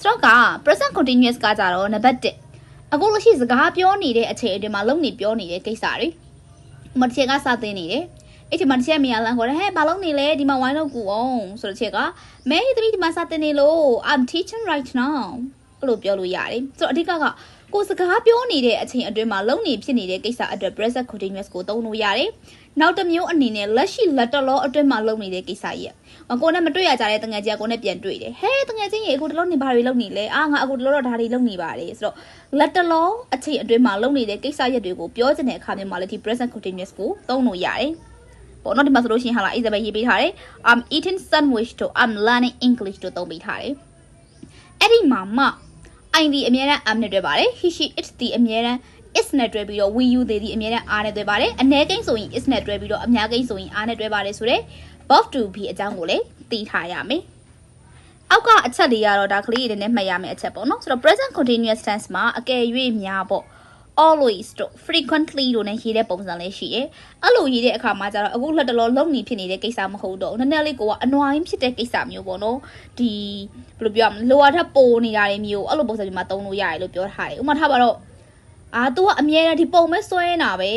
ဆိုတော့က present continuous ကကြတော့နံပါတ်1အခုလို့ရှိစကားပြောနေတဲ့အချိန်အတွင်းမှာလုံနေပြောနေတဲ့ကိစ္စတွေမတစ်ချက်ကစသင်နေတယ်အဲ့ဒီမှာတစ်ချက်မြင်လန်းခေါ်တယ်ဟဲ့ဘာလုပ်နေလဲဒီမှာဝိုင်းလို့ကူအောင်ဆိုတဲ့ချက်ကမဲသမီးဒီမှာစသင်နေလို့ I'm teaching right now အဲ့လိုပြောလို့ရတယ်ဆိုတော့အဓိကကိုစကားပြောနေတဲ့အချိန်အတွင်းမှာလုံနေဖြစ်နေတဲ့ကိစ္စအတွက် present continuous ကိုသုံးလို့ရတယ်နောက်တစ်မျိုးအနေနဲ့လက်ရှိလက်တလောအတွင်းမှာလုံနေတဲ့ကိစ္စကြီးကိုနဲ့မတွေ့ရကြတဲ့တငယ်ချင်းကိုနဲ့ပြန်တွေ့တယ်ဟဲ့တငယ်ချင်းရေအခုတလောနေဘာတွေလုပ်နေလဲငါအခုတလောတော့ဒါတွေလုပ်နေပါတယ်ဆိုတော့လက်တလောအချိန်အတွင်းမှာလုံနေတဲ့ကိစ္စရက်တွေကိုပြောချင်တဲ့အခါမျိုးမှာလည်းဒီ present continuous ကိုသုံးလို့ရတယ်ပေါ့နော်ဒီမှာဆိုလို့ရှိရင်ဟာလာ Isabel ရေးပေးထားတယ် I'm eating sandwich တို့ I'm learning English တို့သုံးပေးထားတယ်အဲ့ဒီမှာမှ I ဒီအမြဲတမ်း am နဲ့တွဲပါတယ် he she it ဒီအမြဲတမ်း is နဲ့တွဲပြီးတော့ we you they ဒီအမြဲတမ်း are နဲ့တွဲပါတယ်အနည်းကိန်းဆိုရင် is နဲ့တွဲပြီးတော့အများကိန်းဆိုရင် are နဲ့တွဲပါတယ်ဆိုတော့ verb to be အကြောင်းကိုလည်းသိထားရမယ်အောက်ကအချက်လေးကတော့ဒါကလေးတွေနဲ့မှတ်ရမယ်အချက်ပေါ့နော်ဆိုတော့ present continuous tense မှာအကယ်၍များပေါ့ always တို့ frequently တို့နဲ့ရေးတဲ့ပုံစံလေးရှိတယ်အဲ့လိုရေးတဲ့အခါမှာကျတော့အခုလက်တလောလုံနေဖြစ်နေတဲ့ကိစ္စမဟုတ်တော့နည်းနည်းလေးကိုကအနွားရင်းဖြစ်တဲ့ကိစ္စမျိုးပေါ့နော်ဒီဘယ်လိုပြောရမလဲလိုအပ်တဲ့ပိုနေတာတွေမျိုးအဲ့လိုပုံစံမျိုးမှာသုံးလို့ရတယ်လို့ပြောထားတယ်ဥပမာထားပါတော့သူကအမြဲတမ်းဒီပုံမဲဆွဲနေတာပဲ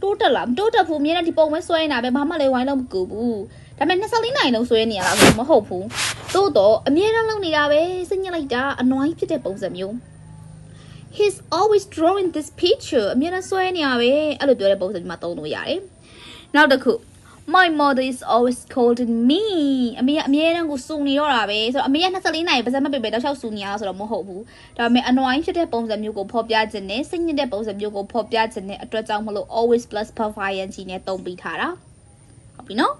တိုးတက်လားမတိုးတက်ဘူးအမြဲတမ်းဒီပုံမဲဆွဲနေတာပဲဘာမှလည်းဝိုင်းလို့မကူဘူးဒါပေမဲ့24နိုင်လုံးဆွဲနေရလားဆိုမဟုတ်ဘူးသို့တော့အမြဲတမ်းလုံနေတာပဲစိတ်ညစ်လိုက်တာအနွားရင်းဖြစ်တဲ့ပုံစံမျိုးHe's always drawing this picture အမြဲတမ်းဆွဲနေရပဲအဲ့လိုပြောတဲ့ပုံစံမှာသုံးလို့ရတယ်နောက်တစ်ခု My mother is always scolding me အမေကအမြဲတမ်းကိုစုနေတော့တာပဲဆိုတော့အမေက24နိုင်ပါစက်မပေပဲတောက်လျှောက်စုနေရဆိုတော့မဟုတ်ဘူးဒါပေမဲ့အနွားရင်းဖြစ်တဲ့ပုံစံမျိုးကိုဖော်ပြခြင်းနဲ့စိတ်ညစ်တဲ့ပုံစံမျိုးကိုဖော်ပြခြင်းနဲ့အတွက်ကြောင့်မလို့ always plus perfect ing နဲ့သုံးပေးထားတာဟုတ်ပြီနော်